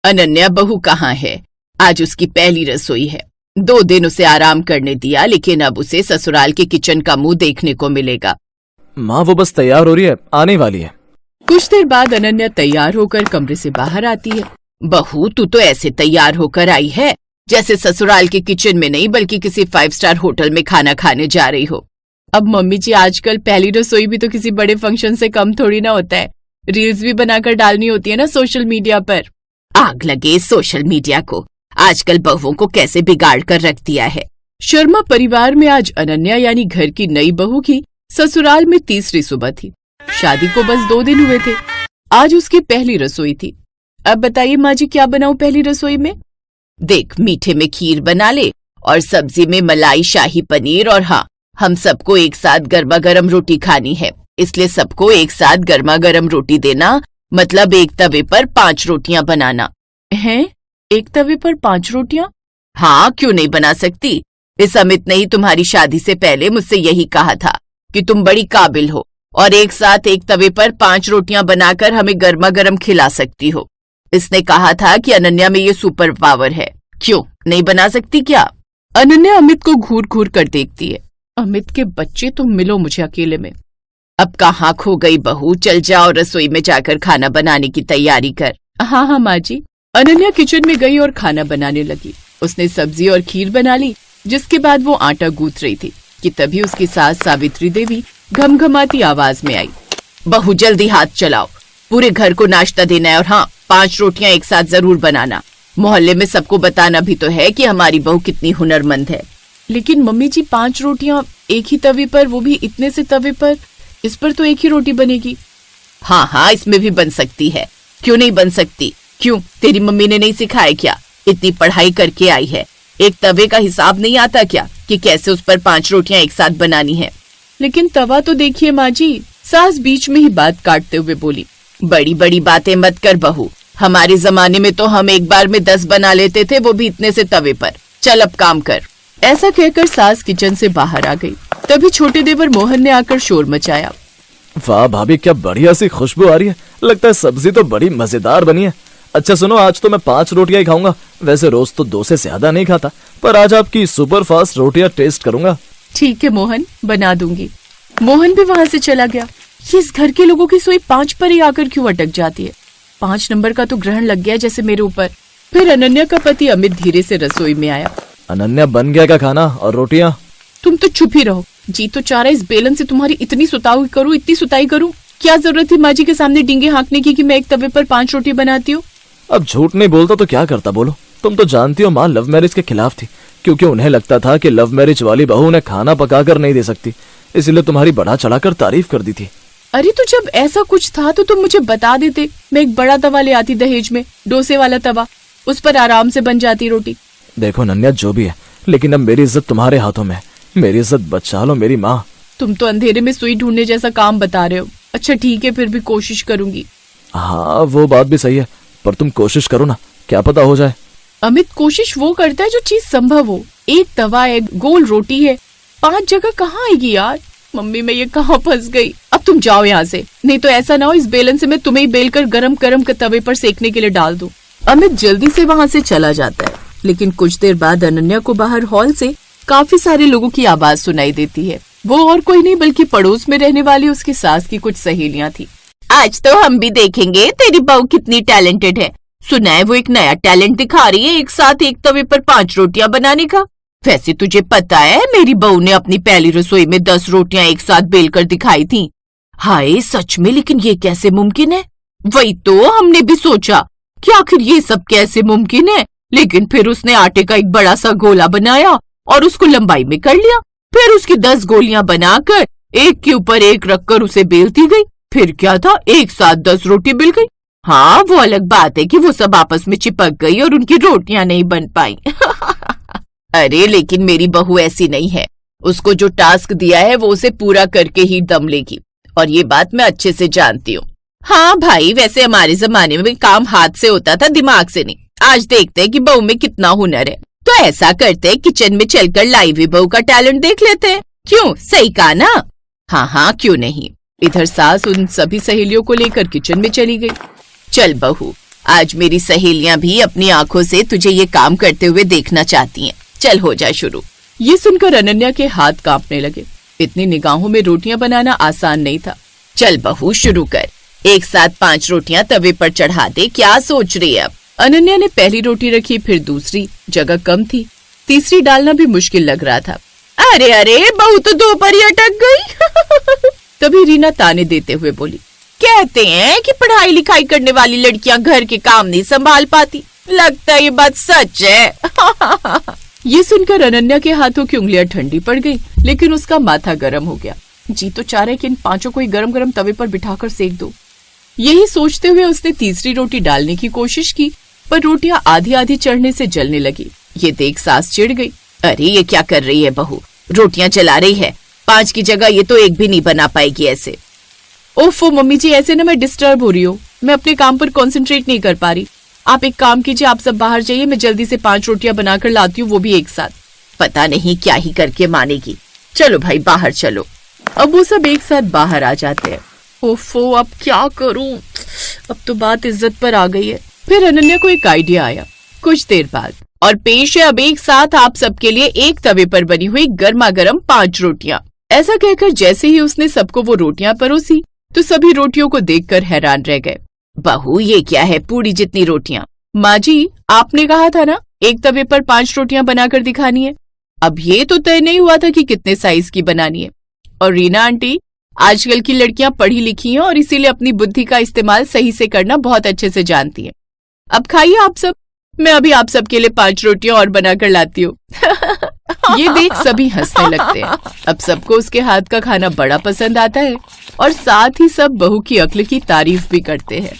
अनन्या बहू कहाँ है? आज उसकी पहली रसोई है। 2 दिन उसे आराम करने दिया, लेकिन अब उसे ससुराल के किचन का मुंह देखने को मिलेगा। माँ वो बस तैयार हो रही है, आने वाली है। कुछ देर बाद अनन्या तैयार होकर कमरे से बाहर आती है। बहू, तू तो ऐसे तैयार होकर आई है जैसे ससुराल के किचन में नहीं बल्कि किसी 5 स्टार होटल में खाना खाने जा रही हो। अब मम्मी जी, आजकल पहली रसोई भी तो किसी बड़े फंक्शन से कम थोड़ी ना होता है। रील्स भी बनाकर डालनी होती है ना सोशल मीडिया पर। आग लगे सोशल मीडिया को, आजकल बहुओं को कैसे बिगाड़ कर रख दिया है। शर्मा परिवार में आज अनन्या यानी घर की नई बहू की ससुराल में तीसरी सुबह थी। शादी को बस 2 दिन हुए थे। आज उसकी पहली रसोई थी। अब बताइए माँ जी, क्या बनाऊं पहली रसोई में? देख, मीठे में खीर बना ले और सब्जी में मलाई शाही पनीर, और हाँ, हम सबको एक साथ गर्मा गर्म रोटी खानी है, इसलिए सबको एक साथ गर्मा गर्म रोटी देना, मतलब एक तवे पर 5 रोटियां बनाना। हैं? एक तवे पर 5 रोटियां? हाँ, क्यों नहीं बना सकती? इस अमित ने ही तुम्हारी शादी से पहले मुझसे यही कहा था कि तुम बड़ी काबिल हो और एक साथ एक तवे पर 5 रोटियां बनाकर हमें गर्मा गर्म खिला सकती हो। इसने कहा था कि अनन्या में ये सुपर पावर है। क्यों नहीं बना सकती क्या? अनन्या अमित को घूर घूर कर देखती है। अमित के बच्चे, तुम मिलो मुझे अकेले में। अब कहाँ खो गई बहू? चल जाओ रसोई में जाकर खाना बनाने की तैयारी कर। हाँ हाँ माँ जी। अनन्या किचन में गई और खाना बनाने लगी। उसने सब्जी और खीर बना ली, जिसके बाद वो आटा गूंथ रही थी कि तभी उसकी सास सावित्री देवी घमघमाती आवाज में आई। बहू, जल्दी हाथ चलाओ, पूरे घर को नाश्ता देना है, और हाँ, 5 रोटियां एक साथ जरूर बनाना। मोहल्ले में सबको बताना भी तो है कि हमारी बहू कितनी हुनरमंद है। लेकिन मम्मी जी, 5 रोटियां एक ही तवे पर, वो भी इतने से तवे पर, इस पर तो एक ही रोटी बनेगी। हाँ हाँ, इसमें भी बन सकती है, क्यों नहीं बन सकती? क्यों, तेरी मम्मी ने नहीं सिखाया क्या? इतनी पढ़ाई करके आई है, एक तवे का हिसाब नहीं आता क्या कि कैसे उस पर 5 रोटियां एक साथ बनानी है? लेकिन तवा तो देखिए माँ जी। सास बीच में ही बात काटते हुए बोली। बड़ी बड़ी बातें मत कर बहू, हमारे जमाने में तो हम एक बार में 10 बना लेते थे, वो भी इतने से तवे पर। चल अब काम कर। ऐसा कहकर सास किचन से बाहर आ गई। तभी छोटे देवर मोहन ने आकर शोर मचाया। वाह भाभी, क्या बढ़िया सी खुशबू आ रही है। लगता है सब्जी तो बड़ी मजेदार बनी है। अच्छा सुनो, आज तो मैं 5 रोटियां ही खाऊंगा। वैसे रोज तो 2 से ज्यादा नहीं खाता, पर आज आपकी सुपर फास्ट रोटियां टेस्ट करूंगा। ठीक है मोहन, बना दूंगी। मोहन भी वहाँ से चला गया। इस घर के लोगों की सोई 5 पर ही आकर क्यों अटक जाती है? 5 नंबर का तो ग्रहण लग गया जैसे मेरे ऊपर। फिर अनन्या का पति अमित धीरे से रसोई में आया। अनन्या, बन गया क्या खाना और रोटियां? तुम तो चुप ही रहो। जी तो चाह रहा इस बेलन से तुम्हारी इतनी सुताई करूँ, इतनी सुताई करूँ। क्या जरूरत थी माँ जी के सामने डींगे हाँकने की कि मैं एक तवे पर 5 रोटी बनाती हूँ? अब झूठ नहीं बोलता तो क्या करता, बोलो। तुम तो जानती हो माँ लव मैरिज के खिलाफ थी, क्योंकि उन्हें लगता था कि लव मैरिज वाली बहू उन्हें खाना पकाकर नहीं दे सकती, इसलिए तुम्हारी बढ़ा चढ़ाकर तारीफ कर दी थी। अरे तो जब ऐसा कुछ था तो तुम मुझे बता देते, मैं एक बड़ा तवा ले आती दहेज में, डोसे वाला तवा, उस पर आराम से बन जाती रोटी। देखो नन्या, जो भी है, लेकिन अब मेरी इज्जत तुम्हारे हाथों में है। मेरी इज्जत बचा लो मेरी माँ। तुम तो अंधेरे में सुई ढूंढने जैसा काम बता रहे हो। अच्छा ठीक है, फिर भी कोशिश करूंगी। हाँ वो बात भी सही है, पर तुम कोशिश करो ना, क्या पता हो जाए। अमित, कोशिश वो करता है जो चीज संभव हो। एक तवा है, गोल रोटी है, 5 जगह कहाँ आएगी यार? मम्मी, मैं ये कहाँ फंस गई? अब तुम जाओ यहाँ से, नहीं तो ऐसा ना हो इस बेलन से मैं तुम्हें ही बेलकर गरम गरम के तवे पर सेकने के लिए डाल दूं। अमित जल्दी से वहाँ से चला जाता है, लेकिन कुछ देर बाद अनन्या को बाहर हॉल से काफी सारे लोगों की आवाज सुनाई देती है। वो और कोई नहीं बल्कि पड़ोस में रहने वाली उसकी सास की कुछ सहेलियां थी। आज तो हम भी देखेंगे तेरी बहू कितनी टैलेंटेड है। सुना है वो एक नया टैलेंट दिखा रही है, एक साथ एक तवे पर 5 रोटियां बनाने का। वैसे तुझे पता है मेरी बहू ने अपनी पहली रसोई में 10 रोटियां एक साथ बेलकर दिखाई थी। हाय सच में, लेकिन ये कैसे मुमकिन है? वही तो हमने भी सोचा कि आखिर ये सब कैसे मुमकिन है, लेकिन फिर उसने आटे का एक बड़ा सा गोला बनाया और उसको लंबाई में कर लिया। फिर उसकी 10 गोलियां बनाकर एक के ऊपर एक रखकर उसे बेलती गई। फिर क्या था, एक साथ 10 रोटी बिल गई। हाँ, वो अलग बात है कि वो सब आपस में चिपक गई और उनकी रोटियां नहीं बन पाई। अरे लेकिन मेरी बहू ऐसी नहीं है, उसको जो टास्क दिया है वो उसे पूरा करके ही दम लेगी, और ये बात मैं अच्छे से जानती हूँ। हाँ भाई, वैसे हमारे जमाने में काम हाथ से होता था, दिमाग से नहीं। आज देखते हैं कि बहू में कितना हुनर है। तो ऐसा करते हैं, किचन में चलकर लाइव ही बहू का टैलेंट देख लेते हैं। क्यों, सही कहा ना? हाँ हाँ, क्यों नहीं। इधर सास उन सभी सहेलियों को लेकर किचन में चली गई। चल बहू, आज मेरी सहेलियां भी अपनी आंखों से तुझे ये काम करते हुए देखना चाहती हैं। चल हो जा शुरू। ये सुनकर अनन्या के हाथ कांपने लगे। इतनी निगाहों में रोटियां बनाना आसान नहीं था। चल बहू शुरू कर, एक साथ 5 रोटियां तवे पर चढ़ा दे। क्या सोच रही है अब? अनन्या ने पहली रोटी रखी, फिर दूसरी। जगह कम थी, तीसरी डालना भी मुश्किल लग रहा था। अरे अरे बहू तो 2 पर ही अटक गई। तभी रीना ताने देते हुए बोली, कहते हैं कि पढ़ाई लिखाई करने वाली लड़कियां घर के काम नहीं संभाल पाती। लगता है ये बात सच है। ये सुनकर अनन्या के हाथों की उंगलियां ठंडी पड़ गई, लेकिन उसका माथा गर्म हो गया। जी तो चाह रहा है कि इन 5 को गरम गरम तवे पर बिठाकर सेक दो। यही सोचते हुए उसने तीसरी रोटी डालने की कोशिश की, पर रोटियां आधी आधी चढ़ने से जलने लगी। ये देख सास चिढ़ गई। अरे ये क्या कर रही है बहू, रोटियां जला रही है। 5 की जगह ये तो 1 भी नहीं बना पाएगी ऐसे। ओफो मम्मी जी, ऐसे ना मैं डिस्टर्ब हो रही हूँ, मैं अपने काम पर कंसंट्रेट नहीं कर पा रही। आप एक काम कीजिए, आप सब बाहर जाइए, मैं जल्दी से 5 रोटियां बनाकर लाती हूँ, वो भी एक साथ। पता नहीं क्या ही करके मानेगी। चलो भाई बाहर चलो। अब वो सब एक साथ बाहर आ जाते हैं। ओफो अब क्या करूं, अब तो बात इज्जत पर आ गई है। फिर अनन्या को एक आइडिया आया कुछ देर बाद, और पेश है अब एक साथ आप सबके लिए एक तवे पर बनी हुई गर्मा गर्म 5 रोटियां। ऐसा कहकर जैसे ही उसने सबको वो रोटियां परोसी, तो सभी रोटियों को देखकर हैरान रह गए। बहू ये क्या है, पूरी जितनी रोटियां? माँ जी आपने कहा था ना एक तवे पर 5 रोटियां बनाकर दिखानी है। अब ये तो तय नहीं हुआ था कि कितने साइज की बनानी है। और रीना आंटी, आजकल की लड़कियां पढ़ी लिखी हैं और इसीलिए अपनी बुद्धि का इस्तेमाल सही से करना बहुत अच्छे से जानती हैं। अब खाइए आप सब, मैं अभी आप सबके लिए 5 रोटियां और बनाकर लाती हूँ। ये देख सभी हंसने लगते हैं। अब सबको उसके हाथ का खाना बड़ा पसंद आता है और साथ ही सब बहू की अक्ल की तारीफ भी करते हैं।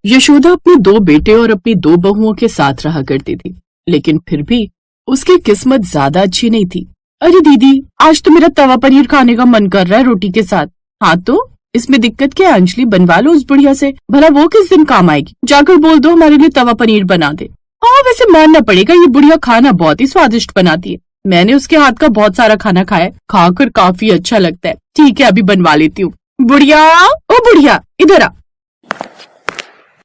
यशोदा अपने 2 बेटे और अपनी 2 बहुओं के साथ रहा करती थी, लेकिन फिर भी उसकी किस्मत ज्यादा अच्छी नहीं थी। अरे दीदी, आज तो मेरा तवा पनीर खाने का मन कर रहा है रोटी के साथ। हाँ तो इसमें दिक्कत क्या है अंजलि, बनवा लो उस बुढ़िया से, भला वो किस दिन काम आएगी। जाकर बोल दो हमारे लिए तवा पनीर बना दे। हाँ वैसे मानना पड़ेगा, ये बुढ़िया खाना बहुत ही स्वादिष्ट बनाती है। मैंने उसके हाथ का बहुत सारा खाना खाया, खाकर काफी अच्छा लगता है। ठीक है अभी बनवा लेती हूँ। बुढ़िया, ओ बुढ़िया इधर आ।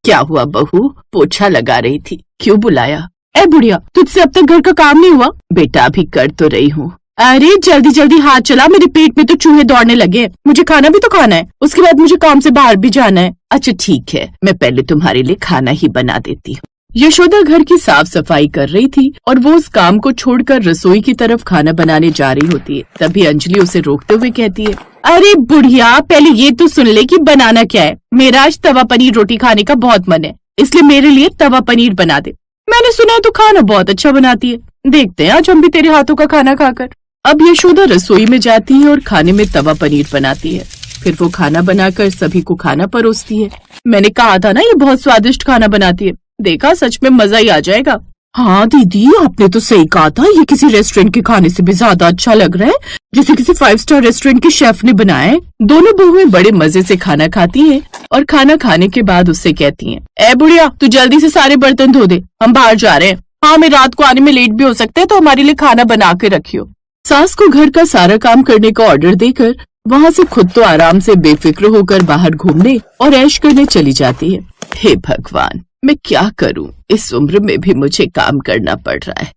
क्या हुआ बहू, पोछा लगा रही थी, क्यों बुलाया? ए बुढ़िया, तुझसे अब तक घर का काम नहीं हुआ? बेटा अभी कर तो रही हूँ। अरे जल्दी जल्दी हाथ चला, मेरे पेट में तो चूहे दौड़ने लगे हैं। मुझे खाना भी तो खाना है, उसके बाद मुझे काम से बाहर भी जाना है। अच्छा ठीक है, मैं पहले तुम्हारे लिए खाना ही बना देती हूँ। यशोदा घर की साफ सफाई कर रही थी और वो उस काम को छोड़कर रसोई की तरफ खाना बनाने जा रही होती है। तभी अंजलि उसे रोकते हुए कहती है, अरे बुढ़िया पहले ये तो सुन ले कि बनाना क्या है। मेरा आज तवा पनीर रोटी खाने का बहुत मन है, इसलिए मेरे लिए तवा पनीर बना दे। मैंने सुना है तू खाना बहुत अच्छा बनाती है, देखते हैं आज हम भी तेरे हाथों का खाना खाकर। अब यशोदा रसोई में जाती है और खाने में तवा पनीर बनाती है। फिर वो खाना बनाकर सभी को खाना परोसती है। मैंने कहा था ना ये बहुत स्वादिष्ट खाना बनाती है, देखा सच में मजा ही आ जाएगा। हाँ दीदी आपने तो सही कहा था, ये किसी रेस्टोरेंट के खाने से भी ज्यादा अच्छा लग रहा है, जैसे किसी 5 स्टार रेस्टोरेंट के शेफ ने बनाया है। दोनों बहुएं बड़े मजे से खाना खाती हैं और खाना खाने के बाद उससे कहती हैं, ए बुढ़िया तू जल्दी से सारे बर्तन धो दे, हम बाहर जा रहे हैं। हाँ मैं रात को आने में लेट भी हो सकता है, तो हमारे लिए खाना बना के रखियो। सास को घर का सारा काम करने का ऑर्डर देकर वहाँ से खुद तो आराम से बेफिक्र होकर बाहर घूमने और ऐश करने चली जाती है। हे भगवान, मैं क्या करूं, इस उम्र में भी मुझे काम करना पड़ रहा है।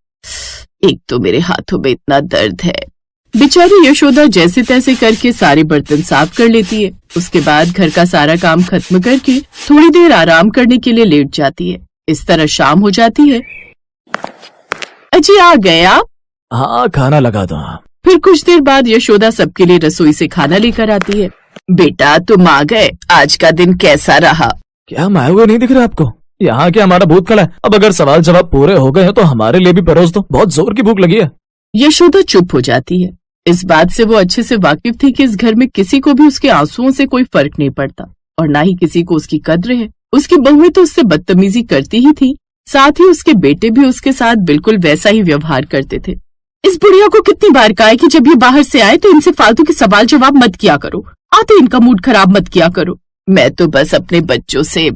एक तो मेरे हाथों में इतना दर्द है। बेचारी यशोदा जैसे तैसे करके सारे बर्तन साफ कर लेती है। उसके बाद घर का सारा काम खत्म करके थोड़ी देर आराम करने के लिए लेट जाती है। इस तरह शाम हो जाती है। अजी आ गए आप? हाँ खाना लगा दो। फिर कुछ देर बाद यशोदा सबके लिए रसोई से खाना लेकर आती है। बेटा तुम आ गए, आज का दिन कैसा रहा? क्या मैं हुए नहीं दिख रहे आपको? यहाँ क्या हमारा भूत खड़ा है? अब अगर सवाल जवाब पूरे हो गए हैं तो हमारे लिए भी परोस दो, बहुत जोर की भूख लगी है। यशोदा चुप हो जाती है। इस बात से वो अच्छे से वाकिफ थी कि इस घर में किसी को भी उसके आंसुओं से कोई फर्क नहीं पड़ता और ना ही किसी को उसकी कद्र है। उसकी बहुएं तो उससे बदतमीजी करती ही थी, साथ ही उसके बेटे भी उसके साथ बिल्कुल वैसा ही व्यवहार करते थे। इस बुढ़िया को कितनी बार कहा है कि जब ये बाहर से आए तो इनसे फालतू के सवाल जवाब मत किया करो, आते इनका मूड खराब मत किया करो। मैं तो बस अपने बच्चों से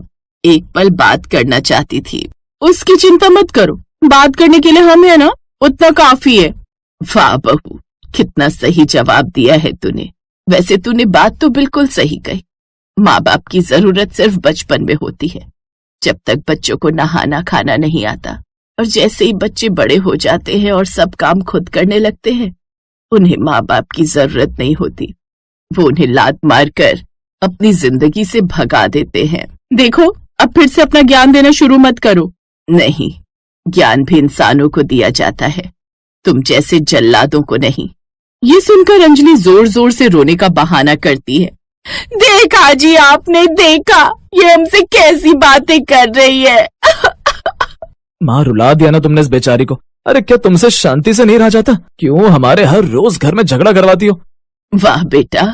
एक पल बात करना चाहती थी। उसकी चिंता मत करो, बात करने के लिए हम है ना, उतना काफी है। वाह बहू, कितना सही जवाब दिया है तूने। वैसे तूने बात तो बिल्कुल सही कही। माँ बाप की जरूरत सिर्फ बचपन में होती है, जब तक बच्चों को नहाना खाना नहीं आता, और जैसे ही बच्चे बड़े हो जाते हैं और सब काम खुद करने लगते हैं, उन्हें माँ बाप की जरूरत नहीं होती। वो उन्हें लात मारकर अपनी जिंदगी से भगा देते हैं। देखो, अब फिर से अपना ज्ञान देना शुरू मत करो। नहीं, ज्ञान भी इंसानों को दिया जाता है, तुम जैसे जल्लादों को नहीं। ये सुनकर अंजलि जोर जोर से रोने का बहाना करती है। देखा जी, आपने देखा, ये हमसे कैसी बातें कर रही है। माँ, रुला दिया ना तुमने इस बेचारी को। अरे क्या तुमसे शांति से नहीं रहा जाता? क्यों हमारे हर रोज घर में झगड़ा करवाती हो? वाह बेटा,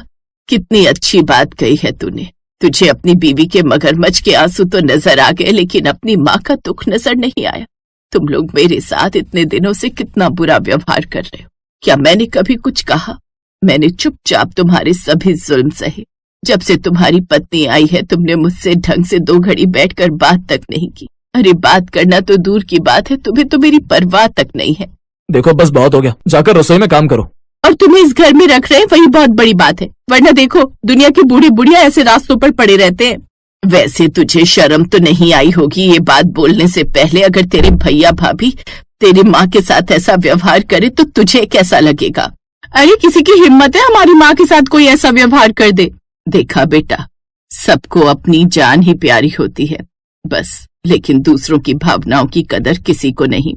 कितनी अच्छी बात कही है तूने। तुझे अपनी बीवी के मगरमच्छ के आंसू तो नजर आ गए, लेकिन अपनी माँ का दुख नजर नहीं आया। तुम लोग मेरे साथ इतने दिनों से कितना बुरा व्यवहार कर रहे हो। क्या मैंने कभी कुछ कहा? मैंने चुपचाप तुम्हारे सभी जुल्म सहे। जब से तुम्हारी पत्नी आई है, तुमने मुझसे ढंग से 2 घड़ी बैठकर बात तक नहीं की। अरे बात करना तो दूर की बात है, तुम्हें तो मेरी परवाह तक नहीं है। देखो, बस बहुत हो गया, जाकर रसोई में काम करो। और तुम्हें इस घर में रख रहे हैं, वही बहुत बड़ी बात है। वरना देखो, दुनिया के बूढ़े बुढ़िया ऐसे रास्तों पर पड़े रहते हैं। वैसे तुझे शर्म तो नहीं आई होगी ये बात बोलने से पहले? अगर तेरे भैया भाभी तेरी माँ के साथ ऐसा व्यवहार करे तो तुझे कैसा लगेगा? अरे किसी की हिम्मत है हमारी माँ के साथ कोई ऐसा व्यवहार कर दे? देखा बेटा, सबको अपनी जान ही प्यारी होती है बस, लेकिन दूसरों की भावनाओं की कदर किसी को नहीं।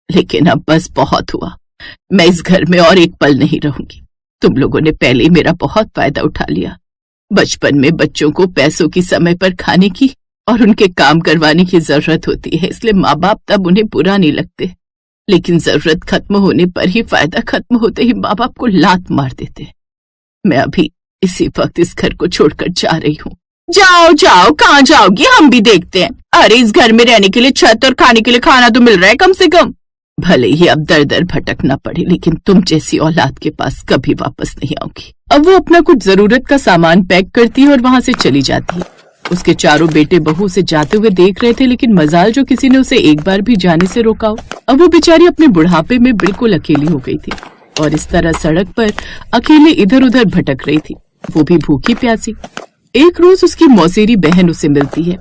लेकिन अब बस बहुत हुआ, मैं इस घर में और एक पल नहीं रहूंगी। तुम लोगों ने पहले ही मेरा बहुत फायदा उठा लिया। बचपन में बच्चों को पैसों की समय पर खाने की और उनके काम करवाने की जरूरत होती है, इसलिए माँ बाप तब उन्हें बुरा नहीं लगते। लेकिन जरूरत खत्म होने पर ही, फायदा खत्म होते ही माँ बाप को लात मार देते। मैं अभी इसी वक्त इस घर को छोड़कर जा रही हूँ। जाओ जाओ, कहाँ जाओगी? हम भी देखते हैं। अरे इस घर में रहने के लिए छत और खाने के लिए खाना तो मिल रहा है कम से कम। भले ही अब दर दर भटकना पड़े, लेकिन तुम जैसी औलाद के पास कभी वापस नहीं आऊंगी। अब वो अपना कुछ जरूरत का सामान पैक करती है और वहां से चली जाती है। उसके चारों बेटे बहू उसे जाते हुए देख रहे थे, लेकिन मजाल जो किसी ने उसे एक बार भी जाने से रोका हो। अब वो बेचारी अपने बुढ़ापे में बिल्कुल अकेली हो गई थी और इस तरह सड़क पर अकेले इधर उधर भटक रही थी, वो भी भूखी प्यासी। एक रोज उसकी मौसेरी बहन उसे मिलती है।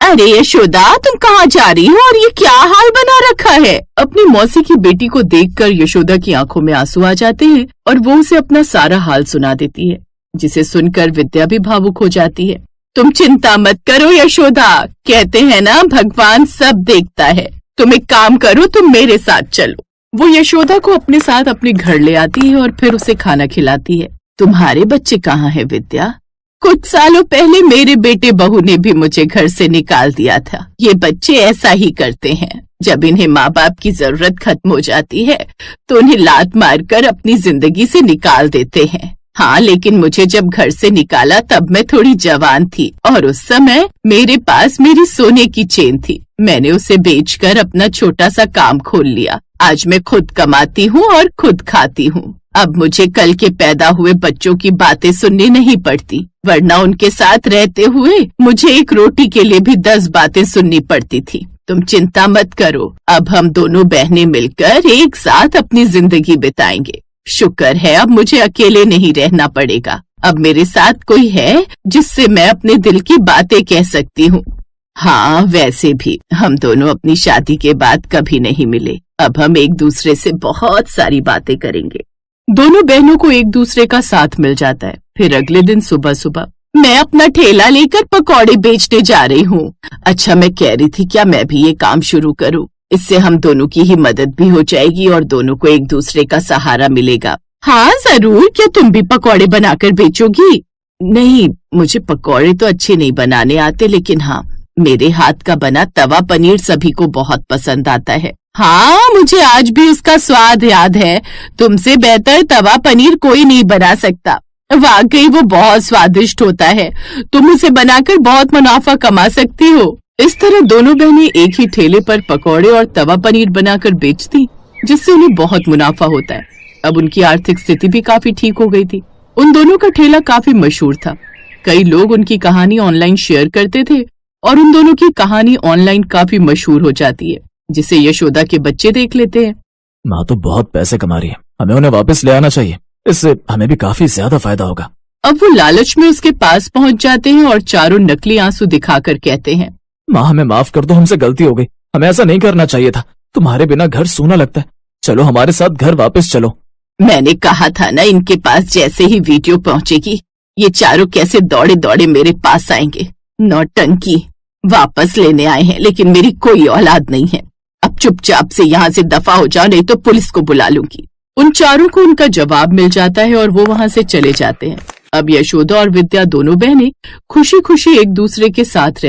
अरे यशोदा, तुम कहाँ जा रही हो और ये क्या हाल बना रखा है? अपनी मौसी की बेटी को देखकर यशोदा की आंखों में आंसू आ जाते हैं और वो उसे अपना सारा हाल सुना देती है, जिसे सुनकर विद्या भी भावुक हो जाती है। तुम चिंता मत करो यशोदा, कहते हैं ना भगवान सब देखता है। तुम एक काम करो, तुम मेरे साथ चलो। वो यशोदा को अपने साथ अपने घर ले आती है और फिर उसे खाना खिलाती है। तुम्हारे बच्चे कहाँ हैं विद्या? कुछ सालों पहले मेरे बेटे बहू ने भी मुझे घर से निकाल दिया था। ये बच्चे ऐसा ही करते हैं, जब इन्हें माँ बाप की जरूरत खत्म हो जाती है तो उन्हें लात मारकर अपनी जिंदगी से निकाल देते हैं। हाँ, लेकिन मुझे जब घर से निकाला तब मैं थोड़ी जवान थी और उस समय मेरे पास मेरी सोने की चेन थी। मैंने उसे बेचकर अपना छोटा सा काम खोल लिया। आज मैं खुद कमाती हूँ और खुद खाती हूँ। अब मुझे कल के पैदा हुए बच्चों की बातें सुननी नहीं पड़ती, वरना उनके साथ रहते हुए मुझे एक रोटी के लिए भी 10 बातें सुननी पड़ती थी। तुम चिंता मत करो, अब हम दोनों बहनें मिलकर एक साथ अपनी जिंदगी बिताएंगे। शुक्र है अब मुझे अकेले नहीं रहना पड़ेगा। अब मेरे साथ कोई है जिससे मैं अपने दिल की बातें कह सकती हूँ। हाँ, वैसे भी हम दोनों अपनी शादी के बाद कभी नहीं मिले। अब हम एक दूसरे से बहुत सारी बातें करेंगे। दोनों बहनों को एक दूसरे का साथ मिल जाता है। फिर अगले दिन सुबह सुबह मैं अपना ठेला लेकर पकौड़े बेचने जा रही हूँ। अच्छा, मैं कह रही थी क्या मैं भी ये काम शुरू करूँ? इससे हम दोनों की ही मदद भी हो जाएगी और दोनों को एक दूसरे का सहारा मिलेगा। हाँ जरूर, क्या तुम भी पकौड़े बनाकर बेचोगी? नहीं, मुझे पकौड़े तो अच्छे नहीं बनाने आते, लेकिन हाँ, मेरे हाथ का बना तवा पनीर सभी को बहुत पसंद आता है। हाँ, मुझे आज भी उसका स्वाद याद है। तुमसे बेहतर तवा पनीर कोई नहीं बना सकता। वाकई वो बहुत स्वादिष्ट होता है। तुम उसे बनाकर बहुत मुनाफा कमा सकती हो। इस तरह दोनों बहनें एक ही ठेले पर पकौड़े और तवा पनीर बनाकर बेचती, जिससे उन्हें बहुत मुनाफा होता है। अब उनकी आर्थिक स्थिति भी काफी ठीक हो गई थी। उन दोनों का ठेला काफी मशहूर था। कई लोग उनकी कहानी ऑनलाइन शेयर करते थे और उन दोनों की कहानी ऑनलाइन काफी मशहूर हो जाती है, जिसे यशोदा के बच्चे देख लेते हैं। माँ तो बहुत पैसे कमा रही है हमें उन्हें वापस ले आना चाहिए, इससे हमें भी काफी ज्यादा फायदा होगा। अब वो लालच में उसके पास पहुंच जाते हैं और चारों नकली आंसू दिखाकर कहते हैं, माँ हमें माफ कर दो, हमसे गलती हो गई, हमें ऐसा नहीं करना चाहिए था। तुम्हारे बिना घर सूना लगता है, चलो हमारे साथ घर वापस चलो। मैंने कहा था ना, इनके पास जैसे ही वीडियो पहुंचेगी ये चारों कैसे दौड़े दौड़े मेरे पास आएंगे। नौटंकी, वापस लेने आए हैं लेकिन मेरी कोई औलाद नहीं है। अब चुपचाप से यहाँ से दफा हो जाओ, नहीं तो पुलिस को बुला लूंगी। उन चारों को उनका जवाब मिल जाता है और वो वहां से चले जाते हैं। अब यशोदा और विद्या दोनों बहनें खुशी खुशी एक दूसरे के साथ रह